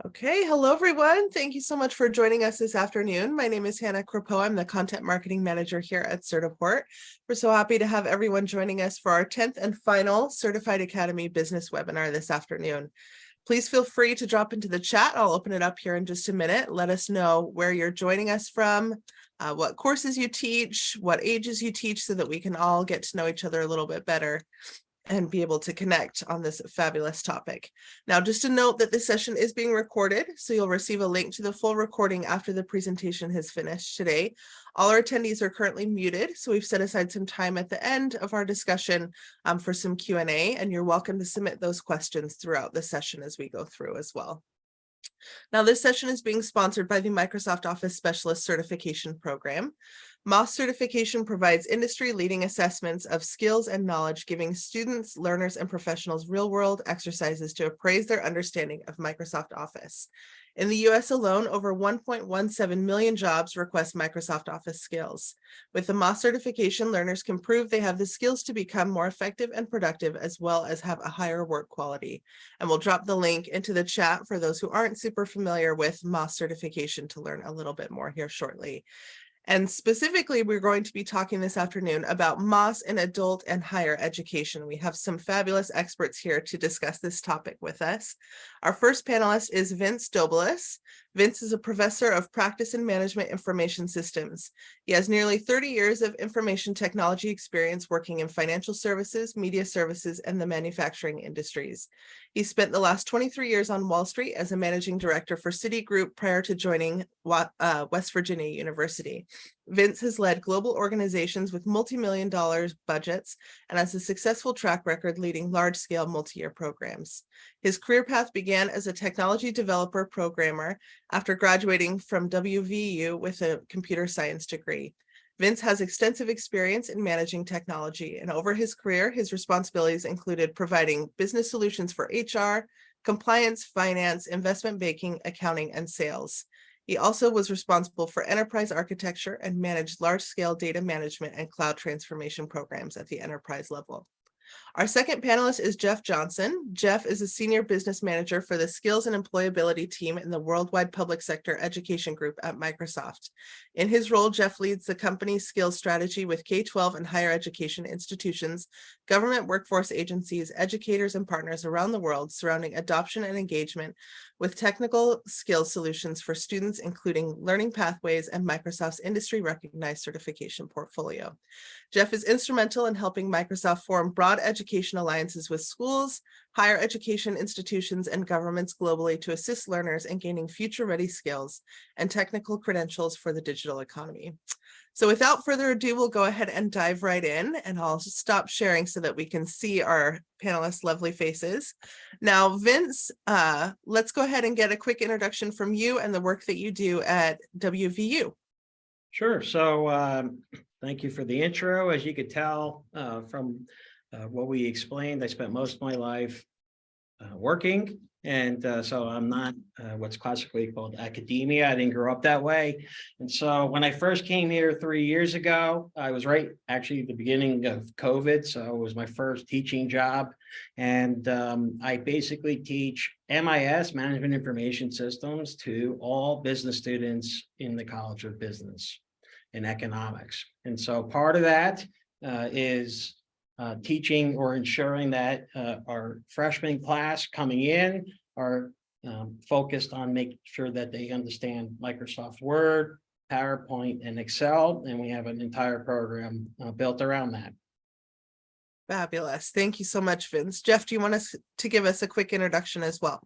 Okay, hello everyone. Thank you so much for joining us this afternoon. My name is Hannah Crapeau. I'm the Content Marketing Manager here at Certiport. We're so happy to have everyone joining us for our 10th and final Certified Academy Business webinar this afternoon. Please feel free to drop into the chat. I'll open it up here in just a minute. Let us know where you're joining us from, what courses you teach, what ages you teach, so that we can all get to know each other a little bit better and be able to connect on this fabulous topic. Now, just a note that this session is being recorded, so you'll receive a link to the full recording after the presentation has finished today. All our attendees are currently muted, so we've set aside some time at the end of our discussion for some Q&A, and you're welcome to submit those questions throughout the session as we go through as well. Now, this session is being sponsored by the Microsoft Office Specialist Certification Program. MOS certification provides industry-leading assessments of skills and knowledge, giving students, learners, and professionals real-world exercises to appraise their understanding of Microsoft Office. In the US alone, over 1.17 million jobs request Microsoft Office skills. With the MOS certification, learners can prove they have the skills to become more effective and productive, as well as have a higher work quality. And we'll drop the link into the chat for those who aren't super familiar with MOS certification to learn a little bit more here shortly. And specifically, we're going to be talking this afternoon about MOS in adult and higher education. We have some fabulous experts here to discuss this topic with us. Our first panelist is Vince Dobelis. Vince is a professor of practice and management information systems. He has nearly 30 years of information technology experience working in financial services, media services, and the manufacturing industries. He spent the last 23 years on Wall Street as a managing director for Citigroup prior to joining West Virginia University. Vince has led global organizations with multi-million dollar budgets and has a successful track record leading large-scale multi-year programs. His career path began as a technology developer programmer after graduating from WVU with a computer science degree. Vince has extensive experience in managing technology, and over his career, his responsibilities included providing business solutions for HR, compliance, finance, investment banking, accounting, and sales. He also was responsible for enterprise architecture and managed large-scale data management and cloud transformation programs at the enterprise level. Our second panelist is Jeff Johnson. Jeff is a senior business manager for the skills and employability team in the worldwide public sector education group at Microsoft. In his role, Jeff leads the company's skills strategy with K-12 and higher education institutions, government workforce agencies, educators, and partners around the world surrounding adoption and engagement with technical skills solutions for students, including learning pathways and Microsoft's industry-recognized certification portfolio. Jeff is instrumental in helping Microsoft form broad education alliances with schools, higher education institutions, and governments globally to assist learners in gaining future-ready skills and technical credentials for the digital economy. So without further ado, we'll go ahead and dive right in, and I'll stop sharing so that we can see our panelists' lovely faces. Now, Vince, let's go ahead and get a quick introduction from you and the work that you do at WVU. Sure. So thank you for the intro. As you could tell from what we explained, I spent most of my life working. And so I'm not what's classically called academia. I didn't grow up that way. And so when I first came here 3 years ago, I was actually at the beginning of COVID. So it was my first teaching job. And I basically teach MIS, Management Information Systems, to all business students in the College of Business and Economics. And so part of that is teaching or ensuring that our freshman class coming in are focused on making sure that they understand Microsoft Word, PowerPoint, and Excel, and we have an entire program built around that. Fabulous. Thank you so much, Vince. Jeff, do you want us to give us a quick introduction as well?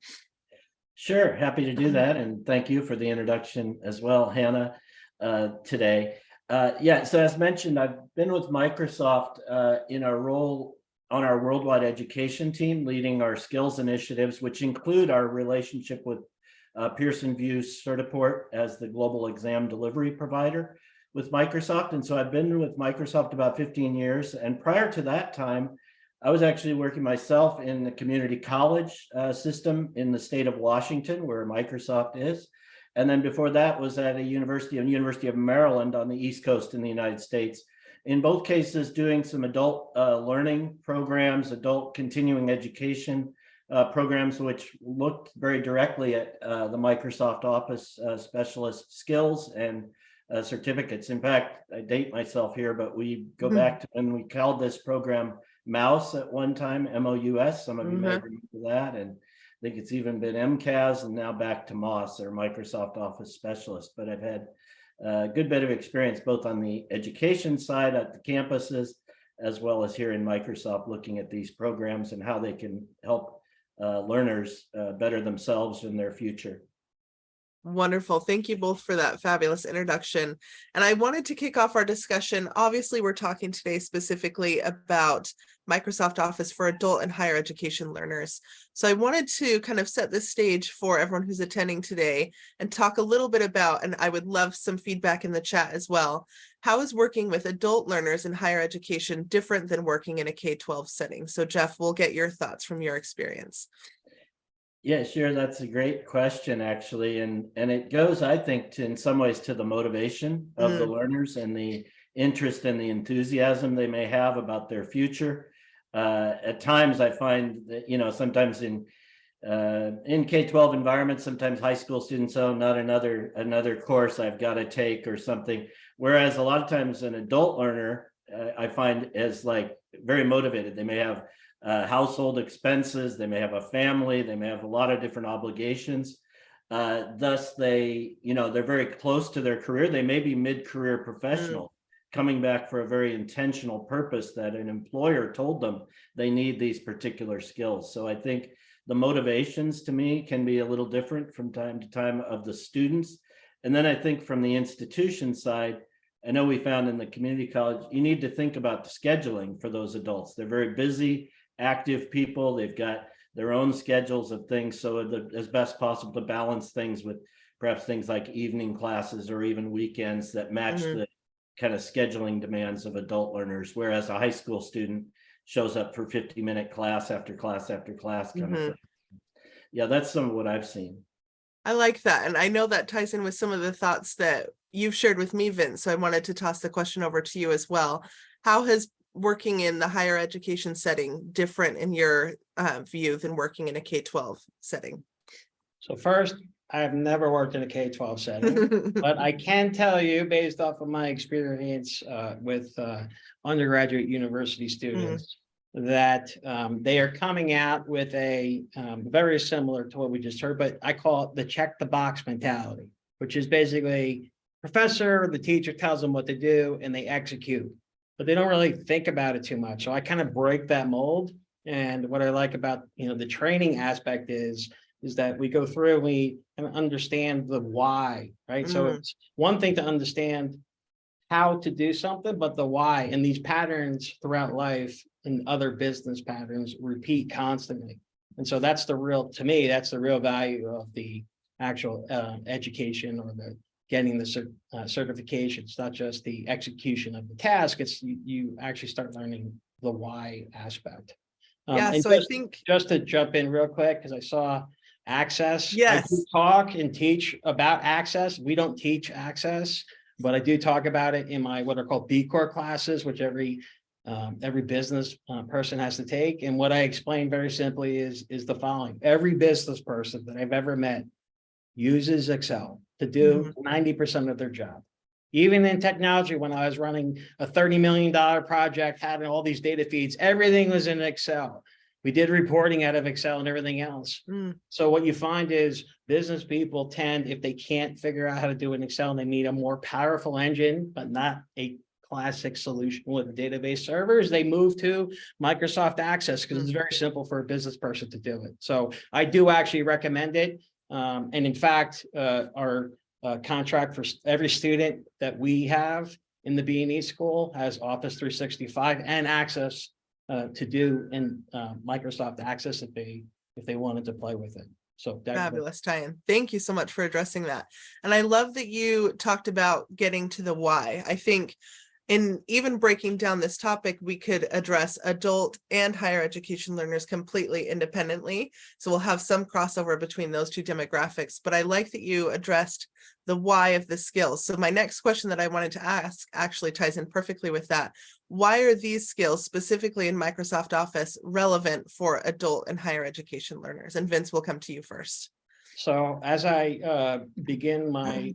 Sure, happy to do that, and thank you for the introduction as well, Hannah, today. Yeah, so as mentioned, I've been with Microsoft in a role on our worldwide education team, leading our skills initiatives, which include our relationship with Pearson VUE's Certiport as the global exam delivery provider with Microsoft. And so I've been with Microsoft about 15 years. And prior to that time, I was actually working myself in the community college system in the state of Washington, where Microsoft is. And then before that was at a University of Maryland on the East Coast in the United States. In both cases, doing some adult learning programs, adult continuing education programs which looked very directly at the Microsoft Office specialist skills and certificates. In fact, I date myself here, but we go back to when we called this program MOS at one time, MOUS. Some of you may remember that. And I think it's even been MCAS and now back to MOS, or Microsoft Office Specialist. But I've had a good bit of experience both on the education side at the campuses, as well as here in Microsoft, looking at these programs and how they can help learners better themselves in their future. Wonderful. Thank you both for that fabulous introduction. And I wanted to kick off our discussion. Obviously, we're talking today specifically about Microsoft Office for adult and higher education learners. So I wanted to kind of set the stage for everyone who's attending today and talk a little bit about, and I would love some feedback in the chat as well, how is working with adult learners in higher education different than working in a K-12 setting? So Jeff, we'll get your thoughts from your experience. Yeah, sure. That's a great question, actually. And it goes, I think, in some ways to the motivation of the learners and the interest and the enthusiasm they may have about their future. At times, I find that, sometimes in K-12 environments, sometimes high school students, oh, not another course I've got to take or something. Whereas a lot of times an adult learner, I find is like very motivated. They may have household expenses, they may have a family, they may have a lot of different obligations. Thus, they're very close to their career. They may be mid-career professional coming back for a very intentional purpose that an employer told them they need these particular skills. So I think the motivations to me can be a little different from time to time of the students. And then I think from the institution side, I know we found in the community college, you need to think about the scheduling for those adults. They're very busy, active people. They've got their own schedules of things. So as best possible to balance things with perhaps things like evening classes or even weekends that match the kind of scheduling demands of adult learners. Whereas a high school student shows up for 50-minute class after class after class kind of thing. Yeah, that's some of what I've seen. I like that. And I know that ties in with some of the thoughts that you've shared with me, Vince. So I wanted to toss the question over to you as well. How has working in the higher education setting different in your view than working in a K-12 setting? So first, I've never worked in a K-12 setting, but I can tell you based off of my experience with undergraduate university students that they are coming out with a very similar to what we just heard, but I call it the check the box mentality, which is basically professor, the teacher tells them what to do and they execute, but they don't really think about it too much. So I kind of break that mold. And what I like about, the training aspect is that we go through and we kind of understand the why, right? So it's one thing to understand how to do something, but the why and these patterns throughout life and other business patterns repeat constantly. And so that's to me, that's the real value of the actual education or the getting the certification. It's not just the execution of the task, it's you actually start learning the why aspect. Yeah, so just, I think just to jump in real quick, because I saw access. Yes. I do talk and teach about access. We don't teach access, but I do talk about it in my what are called B Corp classes, which every business person has to take. And what I explain very simply is the following: every business person that I've ever met uses Excel to do 90% of their job. Even in technology, when I was running a $30 million project, having all these data feeds, everything was in Excel. We did reporting out of Excel and everything else. So what you find is business people tend, if they can't figure out how to do it in Excel and they need a more powerful engine, but not a classic solution with database servers, they move to Microsoft Access because it's very simple for a business person to do it. So I do actually recommend it. And in fact, our contract for every student that we have in the B&E school has Office 365 and access to do in Microsoft Access if they wanted to play with it. So fabulous tie-in. Thank you so much for addressing that. And I love that you talked about getting to the why. I think in even breaking down this topic, we could address adult and higher education learners completely independently. So we'll have some crossover between those two demographics, but I like that you addressed the why of the skills. So my next question that I wanted to ask actually ties in perfectly with that. Why are these skills specifically in Microsoft Office relevant for adult and higher education learners? And Vince, we'll come to you first. So as I begin my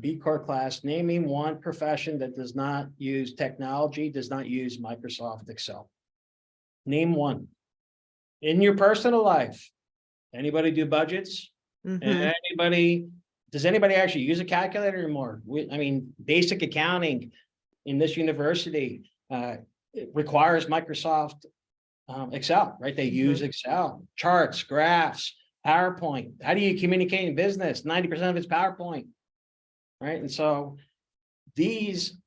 B Corp class, name me one profession that does not use technology, does not use Microsoft Excel. Name one. In your personal life, anybody do budgets? Mhm. Does anybody actually use a calculator anymore? I mean, basic accounting in this university it requires Microsoft Excel, right? They use Excel, charts, graphs, PowerPoint. How do you communicate in business? 90% of it's PowerPoint, right? And so these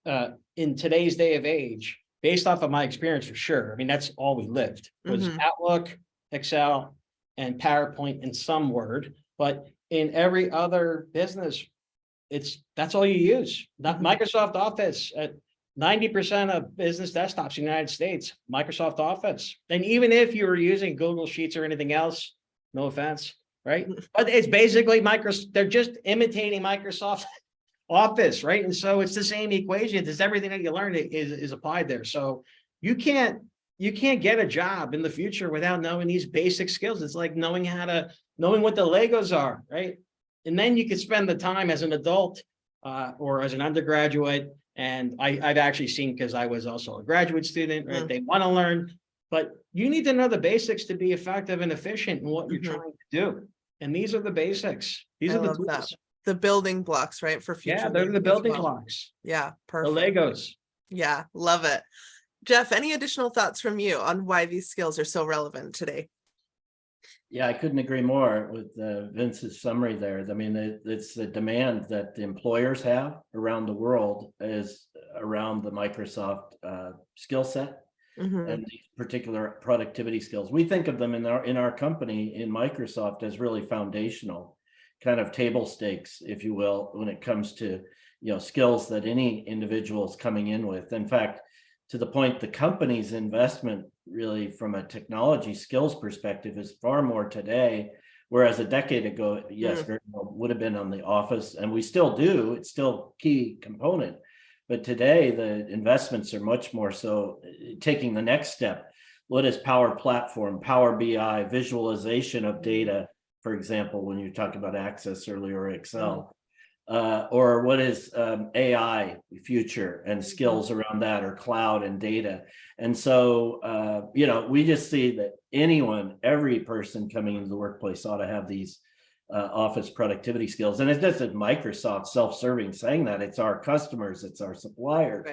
in today's day of age, based off of my experience for sure, I mean, that's all we lived was Outlook, Excel, and PowerPoint in some word, but in every other business, that's all you use. Not Microsoft Office at 90% of business desktops in the United States, Microsoft Office. And even if you were using Google Sheets or anything else, no offense, right? But it's basically Microsoft, they're just imitating Microsoft Office, right? And so it's the same equation. It's everything that you learn is applied there. So you can't get a job in the future without knowing these basic skills. It's like knowing what the Legos are, right? And then you could spend the time as an adult or as an undergraduate. And I've actually seen, because I was also a graduate student, right? They want to learn, but you need to know the basics to be effective and efficient in what you're trying to do. And these are the basics. These are the tools. That. The building blocks, right? For future. Yeah, they're the building blocks. Yeah, The perfect. Legos. Yeah, love it. Jeff, any additional thoughts from you on why these skills are so relevant today? Yeah, I couldn't agree more with Vince's summary there. I mean, it's the demand that the employers have around the world is around the Microsoft skill set and these particular productivity skills. We think of them in our company in Microsoft as really foundational, kind of table stakes, if you will, when it comes to skills that any individual is coming in with. In fact, to the point, the company's investment really from a technology skills perspective is far more today, whereas a decade ago, yes, very well would have been on the Office, and we still do. It's still a key component. But today, the investments are much more so taking the next step. What is Power Platform, Power BI, visualization of data, for example, when you're talking about Access earlier, or Excel. Or what is AI future and skills around that, or cloud and data. And so, we just see that every person coming into the workplace ought to have these office productivity skills. And it's just that Microsoft self-serving saying that. It's our customers, it's our suppliers,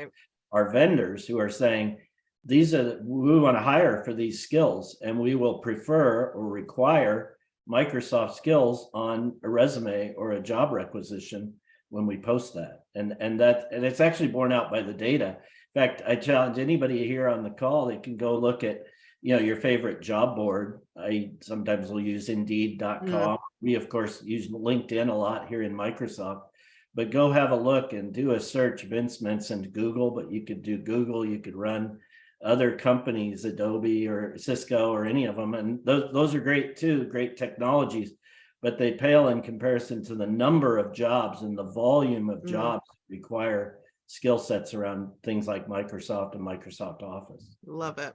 our vendors who are saying, we want to hire for these skills, and we will prefer or require Microsoft skills on a resume or a job requisition when we post that. And it's actually borne out by the data. In fact, I challenge anybody here on the call, they can go look at your favorite job board. I sometimes will use Indeed.com. We of course use LinkedIn a lot here in Microsoft, but go have a look and do a search. Vince mentioned Google, but you could do Google, you could run other companies, Adobe or Cisco or any of them. And those are great too, great technologies, but they pale in comparison to the number of jobs and the volume of jobs that require skill sets around things like Microsoft and Microsoft Office. Love it.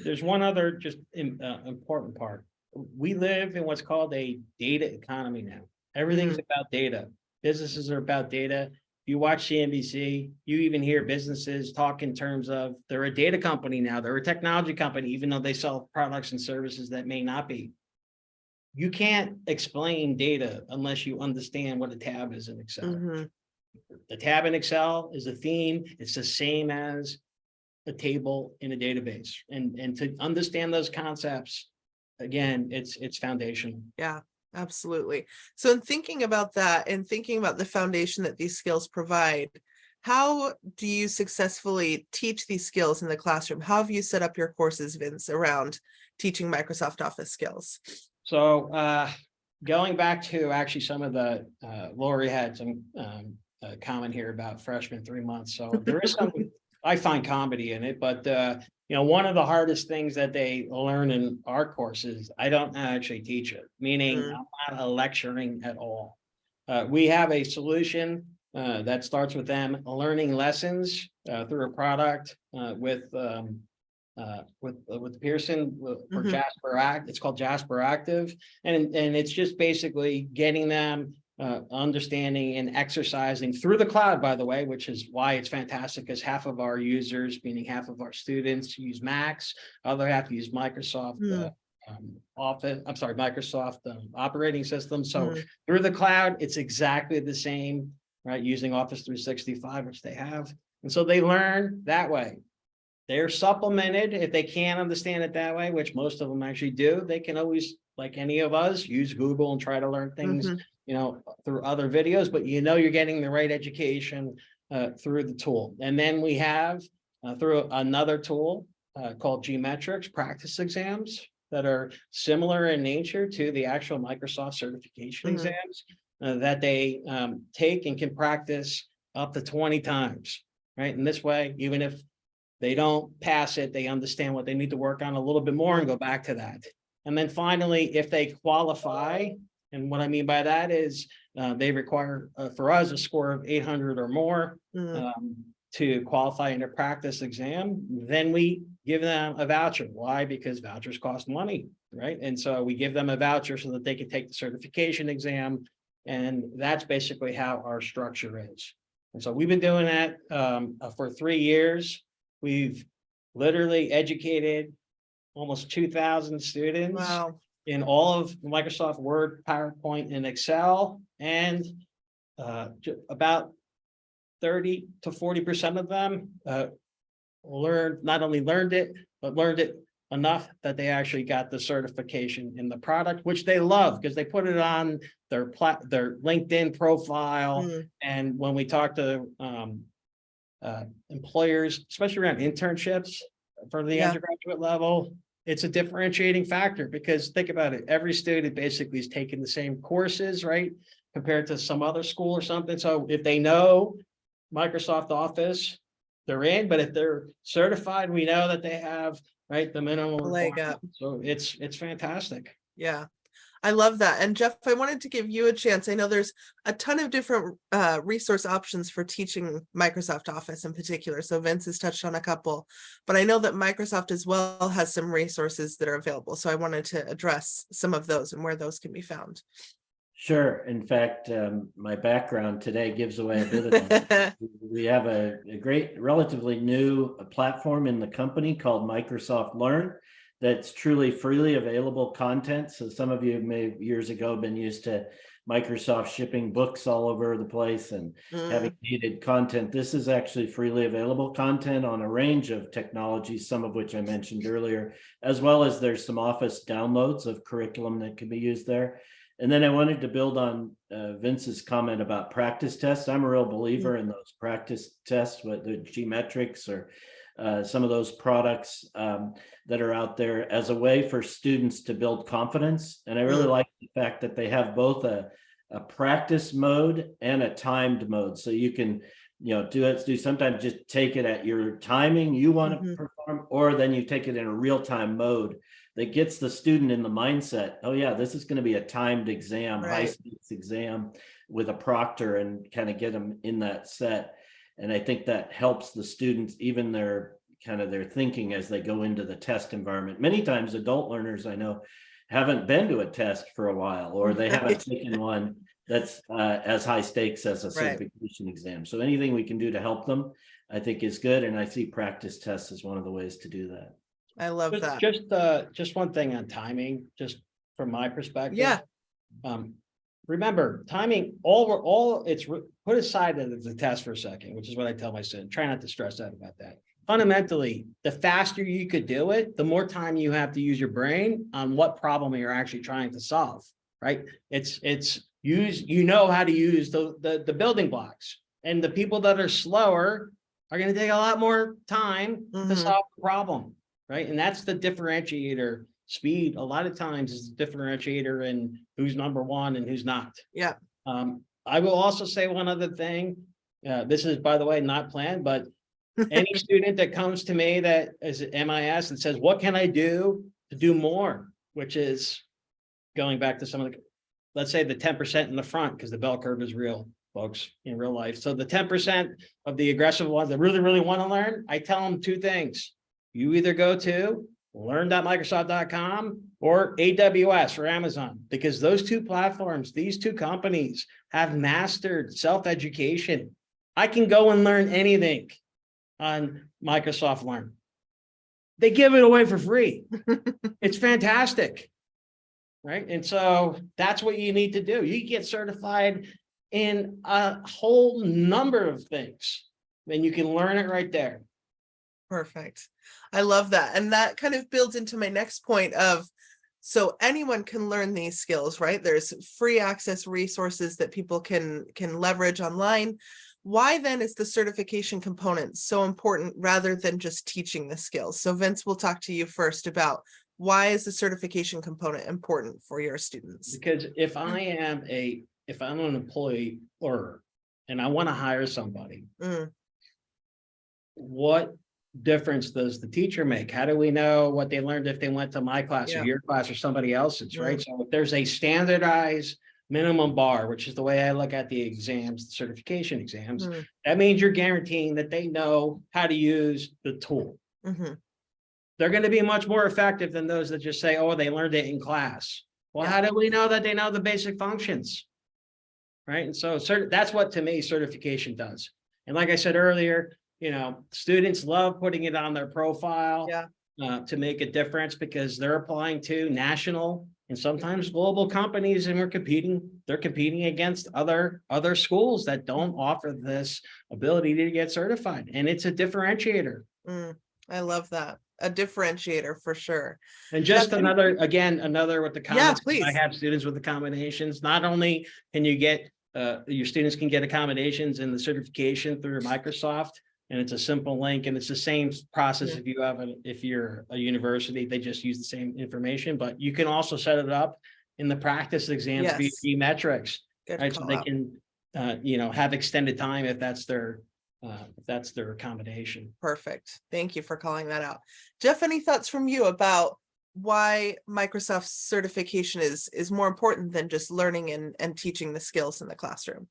There's one other just important part. We live in what's called a data economy now. Everything's about data. Businesses are about data. You watch CNBC, you even hear businesses talk in terms of they're a data company now, they're a technology company, even though they sell products and services that may not be. You can't explain data unless you understand what a tab is in Excel. The tab in Excel is a theme. It's the same as a table in a database. And to understand those concepts, again, it's foundational. Yeah. Absolutely. So in thinking about that and thinking about the foundation that these skills provide, how do you successfully teach these skills in the classroom? How have you set up your courses, Vince, around teaching Microsoft Office skills? So going back to actually some of the, Lori had some comment here about freshman 3 months. So there is some, I find comedy in it, but one of the hardest things that they learn in our courses, I don't actually teach it, meaning Mm. I'm not lecturing at all. We have a solution that starts with them learning lessons through a product with Pearson for Mhm. Jasper Act. It's called Jasper Active, and it's just basically getting them understanding and exercising through the cloud, by the way, which is why it's fantastic, because half of our users, meaning half of our students, use Macs, other half use Microsoft Mm. Office, I'm sorry, Microsoft operating system. So Mm. through the cloud, it's exactly the same, right? Using Office 365, which they have. And so they learn that way. They're supplemented if they can't understand it that way, which most of them actually do. They can always, like any of us, use Google and try to learn things, Mhm. through other videos, but you're getting the right education through the tool. And then we have through another tool called Gmetrics practice exams that are similar in nature to the actual Microsoft certification Mhm. exams that they take and can practice up to 20 times, right? And this way, even if they don't pass it, they understand what they need to work on a little bit more and go back to that. And then finally, if they qualify, and what I mean by that is they require for us a score of 800 or more Mm. to qualify in a practice exam, then we give them a voucher. Why? Because vouchers cost money, right? And so we give them a voucher so that they can take the certification exam. And that's basically how our structure is. And so we've been doing that for 3 years. We've literally educated almost 2,000 students Wow. in all of Microsoft Word, PowerPoint, and Excel, and about 30 to 40% of them not only learned it, but learned it enough that they actually got the certification in the product, which they love because they put it on their LinkedIn profile. Mm. And when we talk to employers, especially around internships for the Yeah. undergraduate level, it's a differentiating factor because think about it, every student basically is taking the same courses, right? Compared to some other school or something. So if they know Microsoft Office, they're in, but if they're certified, we know that they have, right, the minimum Leg up. requirement. So it's fantastic. Yeah. I love that. And Jeff, I wanted to give you a chance. I know there's a ton of different resource options for teaching Microsoft Office in particular. So Vince has touched on a couple, but I know that Microsoft as well has some resources that are available. So I wanted to address some of those and where those can be found. Sure. In fact, my background today gives away a bit of that. We have a great, relatively new platform in the company called Microsoft Learn that's truly freely available content. So some of you may years ago been used to Microsoft shipping books all over the place and having needed content. This is actually freely available content on a range of technologies, some of which I mentioned earlier, as well as there's some Office downloads of curriculum that can be used there. And then I wanted to build on Vince's comment about practice tests. I'm a real believer in those practice tests, with the Gmetrics or some of those products that are out there as a way for students to build confidence. And I really like the fact that they have both a practice mode and a timed mode. So you can, do sometimes just take it at your timing you want to perform, or then you take it in a real-time mode that gets the student in the mindset, oh yeah, this is going to be a timed exam, Right. high-stakes exam with a proctor, and kind of get them in that set. And I think that helps the students, even their thinking as they go into the test environment. Many times adult learners I know haven't been to a test for a while, or they haven't taken one that's as high stakes as a certification exam. So anything we can do to help them, I think is good. And I see practice tests as one of the ways to do that. I love that. Just one thing on timing, just from my perspective. Yeah. Remember, timing, put aside that it's a test for a second, which is what I tell my students. Try not to stress out about that. Fundamentally, the faster you could do it, the more time you have to use your brain on what problem you're actually trying to solve, right? You know how to use the building blocks, and the people that are slower are going to take a lot more time to solve the problem, right? And that's the differentiator. Speed, a lot of times, is the differentiator in who's number one and who's not. Yeah. I will also say one other thing. This is, by the way, not planned, but Any student that comes to me that is MIS and says, what can I do to do more? Which is going back to some of the, let's say the 10% in the front, because the bell curve is real, folks, in real life. So the 10% of the aggressive ones that really, really want to learn, I tell them two things. You either go to learn.microsoft.com or AWS or Amazon, because those two platforms, these two companies have mastered self-education. I can go and learn anything on Microsoft Learn. They give it away for free. It's fantastic. Right. And so that's what you need to do. You get certified in a whole number of things, then you can learn it right there. Perfect. I love that. And that kind of builds into my next point of, so anyone can learn these skills, right? There's free access resources that people can leverage online. Why then is the certification component so important rather than just teaching the skills? So Vince, we'll talk to you first about why is the certification component important for your students? Because if I'm an employee and I want to hire somebody, what difference does the teacher make? How do we know what they learned if they went to my class or your class or somebody else's, right? So if there's a standardized minimum bar, which is the way I look at the exams, the certification exams, that means you're guaranteeing that they know how to use the tool. They're going to be much more effective than those that just say, oh, they learned it in class. Well, how do we know that they know the basic functions? Right. And so that's what, to me, certification does. And like I said earlier, you know, students love putting it on their profile to make a difference, because they're applying to national and sometimes global companies, and they're competing against other schools that don't offer this ability to get certified. And it's a differentiator. I love that. A differentiator for sure. And just another with the comments, please. I have students with accommodations. Not only can you get, your students can get accommodations in the certification through Microsoft, and it's a simple link, and it's the same process if you're a university, they just use the same information, but you can also set it up in the practice exams via metrics, right? So they can, have extended time if that's their accommodation. Perfect. Thank you for calling that out. Jeff, any thoughts from you about why Microsoft certification is more important than just learning and teaching the skills in the classroom?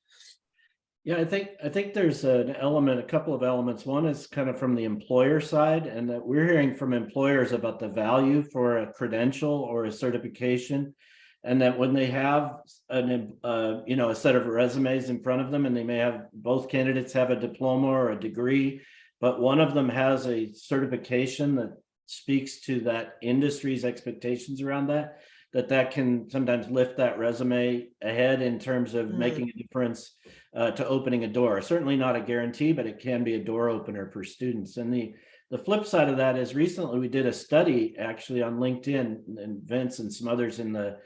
Yeah, I think there's a couple of elements. One is kind of from the employer side, and that we're hearing from employers about the value for a credential or a certification, and that when they have a set of resumes in front of them, and they may have, both candidates have a diploma or a degree, but one of them has a certification that speaks to that industry's expectations around that can sometimes lift that resume ahead in terms of making a difference to opening a door. Certainly not a guarantee, but it can be a door opener for students. And the flip side of that is, recently we did a study actually on LinkedIn, and Vince and some others in the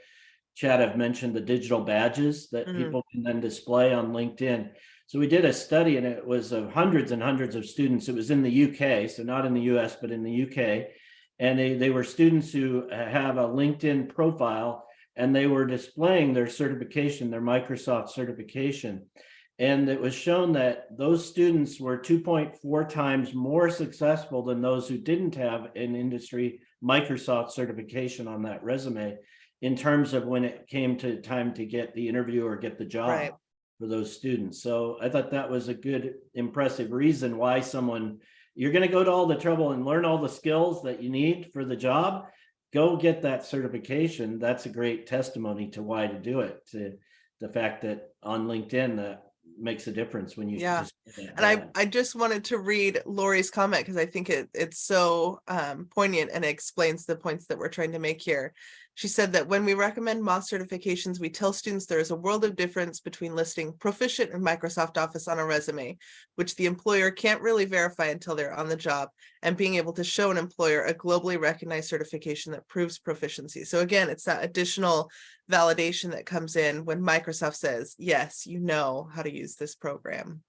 chat have mentioned the digital badges that people can then display on LinkedIn. So we did a study, and it was of hundreds and hundreds of students. It was in the UK, so not in the US, but in the UK. And they were students who have a LinkedIn profile, and they were displaying their certification, their Microsoft certification. And it was shown that those students were 2.4 times more successful than those who didn't have an industry Microsoft certification on that resume, in terms of when it came to time to get the interview or get the job for those students. So I thought that was a good, impressive reason why you're going to go to all the trouble and learn all the skills that you need for the job. Go get that certification. That's a great testimony to why to do it, to the fact that on LinkedIn that makes a difference when you just and I just wanted to read Lori's comment, because I think it's so poignant, and it explains the points that we're trying to make here. She said that when we recommend MOS certifications, we tell students there is a world of difference between listing proficient in Microsoft Office on a resume, which the employer can't really verify until they're on the job, and being able to show an employer a globally recognized certification that proves proficiency. So again, it's that additional validation that comes in when Microsoft says, yes, you know how to use this program.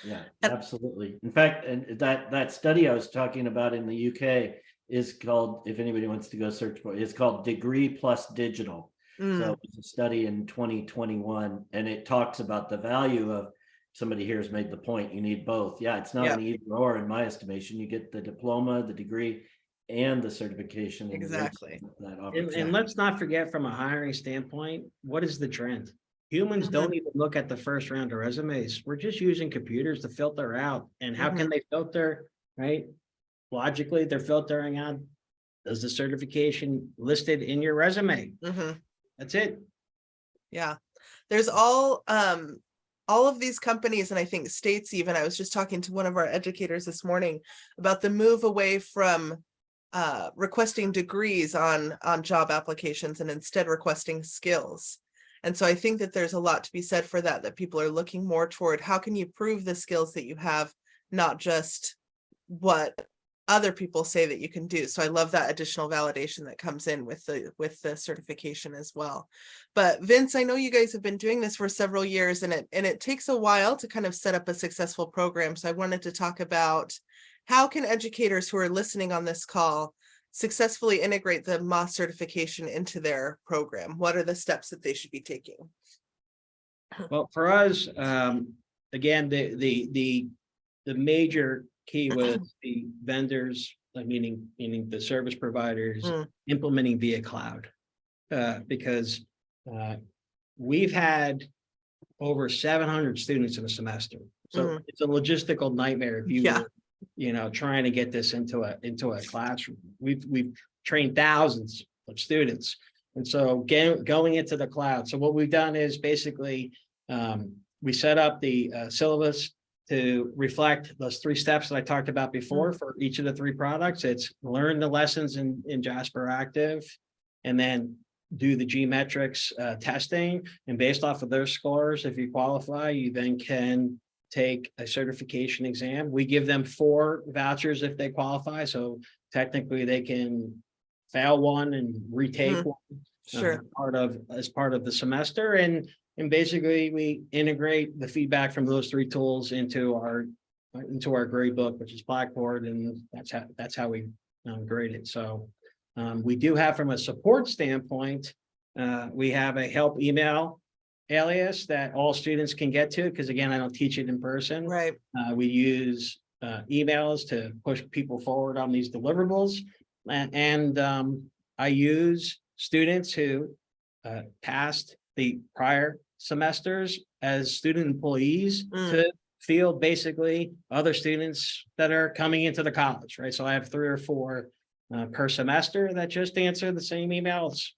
Yeah, absolutely. In fact, and that study I was talking about in the UK is called, if anybody wants to go search for it, it's called Degree Plus Digital. So it's a study in 2021, and it talks about the value of somebody here has made the point, you need both. Yeah, it's not Yeah. an either or in my estimation. You get the diploma, the degree, and the certification. And Exactly. that And opportunity. let's not forget, from a hiring standpoint, what is the trend? Humans don't even look at the first round of resumes. We're just using computers to filter out. And how can they filter, right? Logically, they're filtering out, does the certification listed in your resume? That's it. Yeah. There's all of these companies, and I think states even, I was just talking to one of our educators this morning about the move away from requesting degrees on job applications and instead requesting skills. And so I think that there's a lot to be said for that, that people are looking more toward how can you prove the skills that you have, not just what other people say that you can do. So I love that additional validation that comes in with the certification as well. But Vince, I know you guys have been doing this for several years, and it takes a while to kind of set up a successful program. So I wanted to talk about how can educators who are listening on this call successfully integrate the MOS certification into their program? What are the steps that they should be taking? Well, for us, again, the major key was the vendors, meaning the service providers implementing via cloud, because we've had over 700 students in a semester. So it's a logistical nightmare if you were, trying to get this into a classroom. We've trained thousands of students. And so going into the cloud. So what we've done is basically we set up the syllabus to reflect those 3 steps that I talked about before for each of the 3 products. It's learn the lessons in Jasper Active, and then do the G-metrics testing. And based off of their scores, if you qualify, you then can take a certification exam. We give them 4 vouchers if they qualify. So technically they can fail one and retake one. Sure. As part of the semester. And basically we integrate the feedback from those 3 tools into our grade book, which is Blackboard, and that's how we grade it. So we do have, from a support standpoint, we have a help email alias that all students can get to, because again, I don't teach it in person. Right. We use emails to push people forward on these deliverables, and I use students who passed the prior semesters as student employees to field basically other students that are coming into the college, right? So I have 3 or 4 per semester that just answer the same emails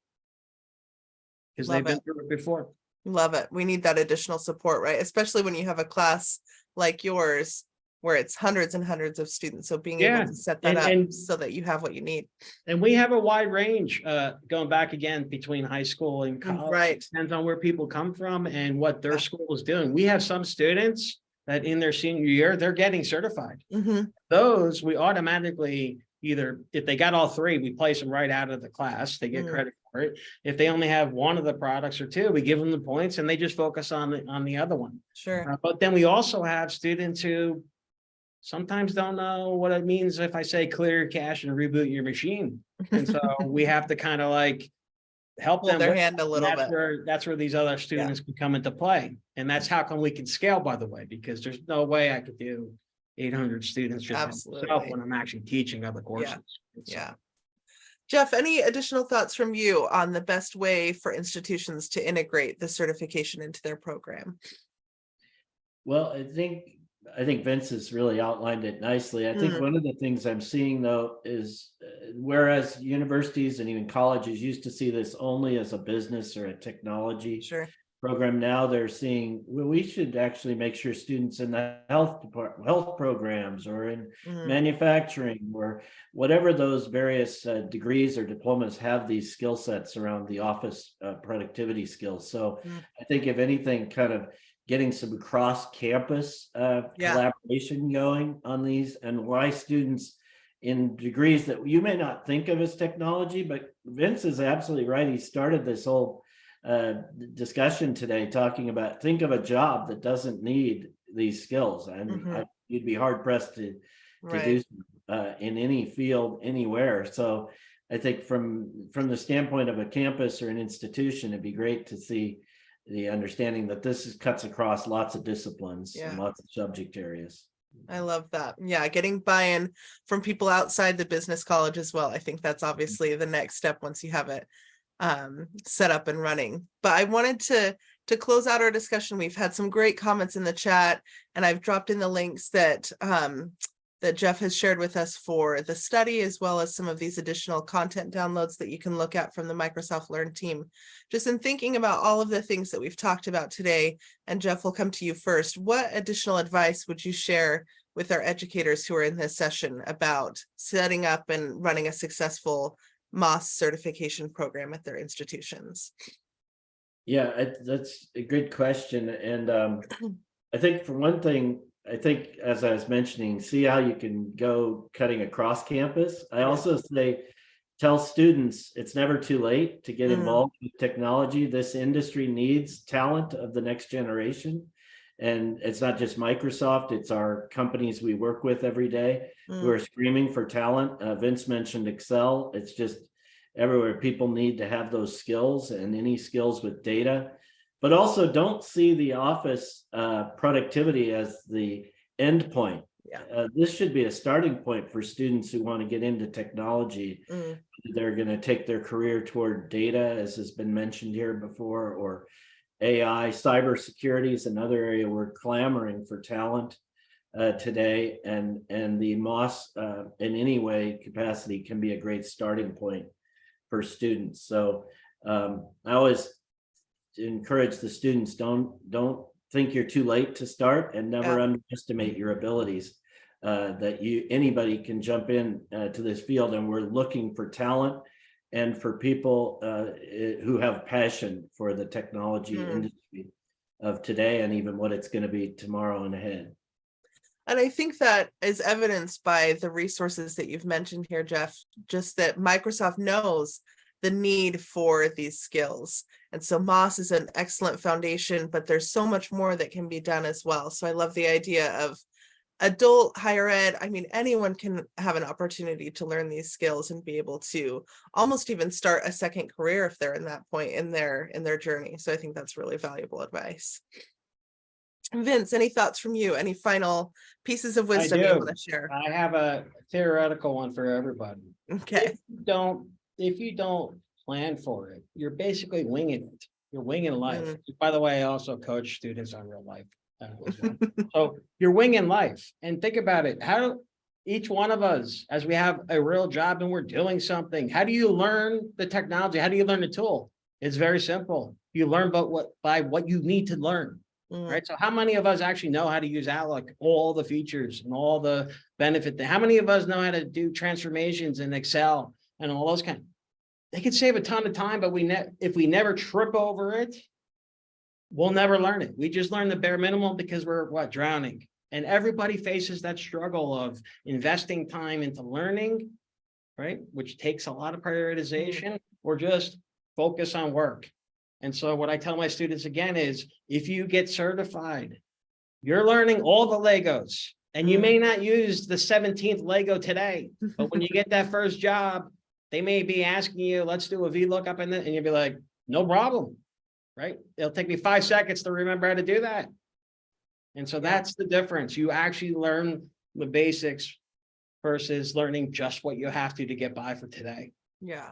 because they've been through it before. Love it. We need that additional support, right? Especially when you have a class like yours where it's hundreds and hundreds of students. So being able to set that up so that you have what you need. And we have a wide range, going back again between high school and college. Right. It depends on where people come from and what their school is doing. We have some students that in their senior year, they're getting certified. Those we automatically, either if they got all 3, we place them right out of the class, they get credit for it. If they only have one of the products or 2, we give them the points and they just focus on the other one. Sure. But then we also have students who sometimes don't know what it means if I say clear your cache and reboot your machine. And so we have to kind of like help them their hand a little bit. That's where these other students can come into play. And that's how come we can scale, by the way, because there's no way I could do 800 students just myself when I'm actually teaching other courses. Yeah. Jeff, any additional thoughts from you on the best way for institutions to integrate the certification into their program? Well, I think Vince has really outlined it nicely. I think one of the things I'm seeing, though, is whereas universities and even colleges used to see this only as a business or a technology program, now they're seeing, well, we should actually make sure students in the health programs or in manufacturing or whatever those various degrees or diplomas have these skill sets around the office productivity skills. So I think if anything, kind of getting some cross-campus collaboration going on these, and why students in degrees that you may not think of as technology, but Vince is absolutely right. He started this whole discussion today talking about, think of a job that doesn't need these skills, and you'd be hard pressed to do in any field anywhere. So I think from the standpoint of a campus or an institution, it'd be great to see the understanding that cuts across lots of disciplines Yeah. and lots of subject areas. I love that. Yeah, getting buy-in from people outside the business college as well. I think that's obviously the next step once you have it set up and running. But I wanted to close out our discussion. We've had some great comments in the chat, and I've dropped in the links that that Jeff has shared with us for the study, as well as some of these additional content downloads that you can look at from the Microsoft Learn team. Just in thinking about all of the things that we've talked about today, and Jeff, will come to you first. What additional advice would you share with our educators who are in this session about setting up and running a successful MOS certification program at their institutions? Yeah, that's a good question. And I think for one thing, I think, as I was mentioning, see how you can go cutting across campus. I also say, tell students it's never too late to get involved with technology. This industry needs talent of the next generation. And it's not just Microsoft, it's our companies we work with every day who are screaming for talent. Vince mentioned Excel. It's just everywhere. People need to have those skills, and any skills with data. But also don't see the office productivity as the end point. Yeah. This should be a starting point for students who want to get into technology. They're going to take their career toward data, as has been mentioned here before, or AI. Cybersecurity is another area we're clamoring for talent today, and the MOS in any way capacity can be a great starting point for students. So I always encourage the students, don't think you're too late to start, and never underestimate your abilities. That anybody can jump in to this field, and we're looking for talent and for people who have passion for the technology industry of today, and even what it's going to be tomorrow and ahead. And I think that is evidenced by the resources that you've mentioned here, Jeff, just that Microsoft knows the need for these skills. And so MOS is an excellent foundation, but there's so much more that can be done as well. So I love the idea of adult higher ed. I mean, anyone can have an opportunity to learn these skills and be able to almost even start a second career if they're in that point in their journey. So I think that's really valuable advice. Vince, any thoughts from you? Any final pieces of wisdom you want to share? I have a theoretical one for everybody. Okay. If you don't plan for it, you're basically winging it. You're winging life. By the way, I also coach students on real life. So you're winging life. And think about it. How each one of us, as we have a real job and we're doing something, how do you learn the technology? How do you learn the tool? It's very simple. You learn by what you need to learn. Right. So how many of us actually know how to use Outlook, all the features and all the benefit? How many of us know how to do transformations in Excel and all those kind? They could save a ton of time, but if we never trip over it, we'll never learn it. We just learn the bare minimum because we're drowning. And everybody faces that struggle of investing time into learning, right? Which takes a lot of prioritization, or just focus on work. And so what I tell my students again is, if you get certified, you're learning all the Legos, and you may not use the 17th Lego today, but when you get that first job, they may be asking you, let's do a VLOOKUP, and you'll be like, no problem, right? It'll take me 5 seconds to remember how to do that. And so that's the difference. You actually learn the basics versus learning just what you have to get by for today. Yeah.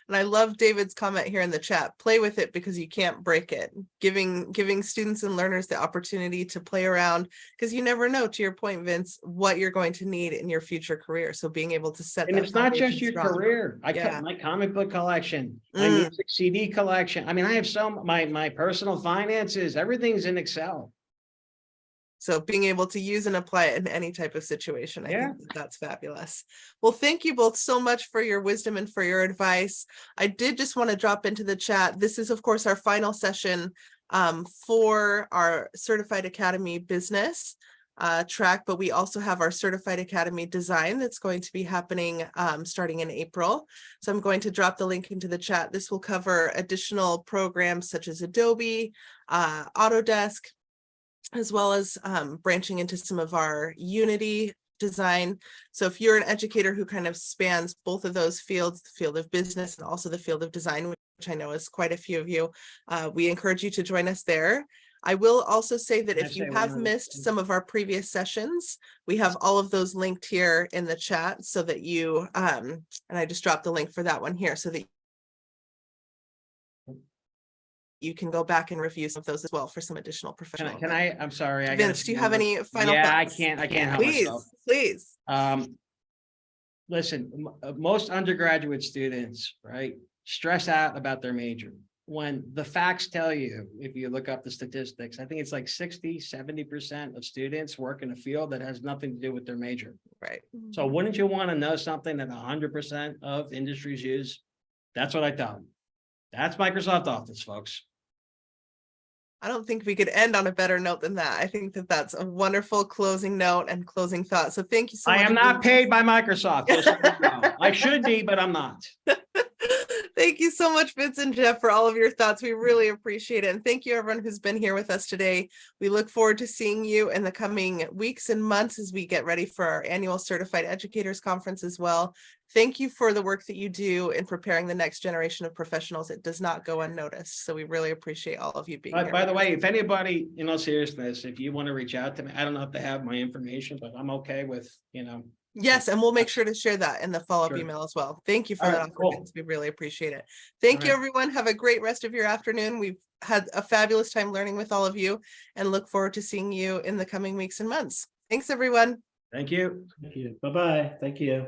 And I love David's comment here in the chat, play with it because you can't break it. Giving students and learners the opportunity to play around, because you never know, to your point, Vince, what you're going to need in your future career. So being able to set and that it's not just your strong. career. I cut my comic book collection, my music CD collection. I mean, I have my personal finances, everything's in Excel. So being able to use and apply it in any type of situation, I think that's fabulous. Well, thank you both so much for your wisdom and for your advice. I did just want to drop into the chat. This is, of course, our final session for our Certified Academy business track, but we also have our Certified Academy design that's going to be happening starting in April. So I'm going to drop the link into the chat. This will cover additional programs such as Adobe, Autodesk, as well as branching into some of our Unity design. So if you're an educator who kind of spans both of those fields, the field of business and also the field of design, which I know is quite a few of you. We encourage you to join us there. I will also say that Can I if you say have one other missed thing? some of our previous sessions, we have all of those linked here in the chat so that you, and I just dropped the link for that one here so that you can go back and review some of those as well for some additional professional. I'm sorry. Vince, do you have any final Yeah, thoughts? I can't help myself. Please. Listen, most undergraduate students, right, stress out about their major. When the facts tell you, if you look up the statistics, I think it's like 60–70% of students work in a field that has nothing to do with their major. Right. So wouldn't you want to know something that 100% of industries use? That's what I tell them. That's Microsoft Office, folks. I don't think we could end on a better note than that. I think that that's a wonderful closing note and closing thought. So thank you so much. I am not paid by Microsoft. Just so you know. I should be, but I'm not. Thank you so much, Vince and Jeff, for all of your thoughts. We really appreciate it. And thank you, everyone who's been here with us today. We look forward to seeing you in the coming weeks and months as we get ready for our annual Certified Educators Conference as well. Thank you for the work that you do in preparing the next generation of professionals. It does not go unnoticed. So we really appreciate all of you being here. By the way, if anybody, in all seriousness, if you want to reach out to me, I don't know if they have my information, but I'm okay with, Yes, and we'll make sure to share that in the follow-up Sure. email as well. Thank you for All that. right, cool. Vince. We really appreciate it. Thank you, All right. everyone. Have a great rest of your afternoon. We've had a fabulous time learning with all of you and look forward to seeing you in the coming weeks and months. Thanks, everyone. Thank you. Thank you. Bye-bye. Thank you.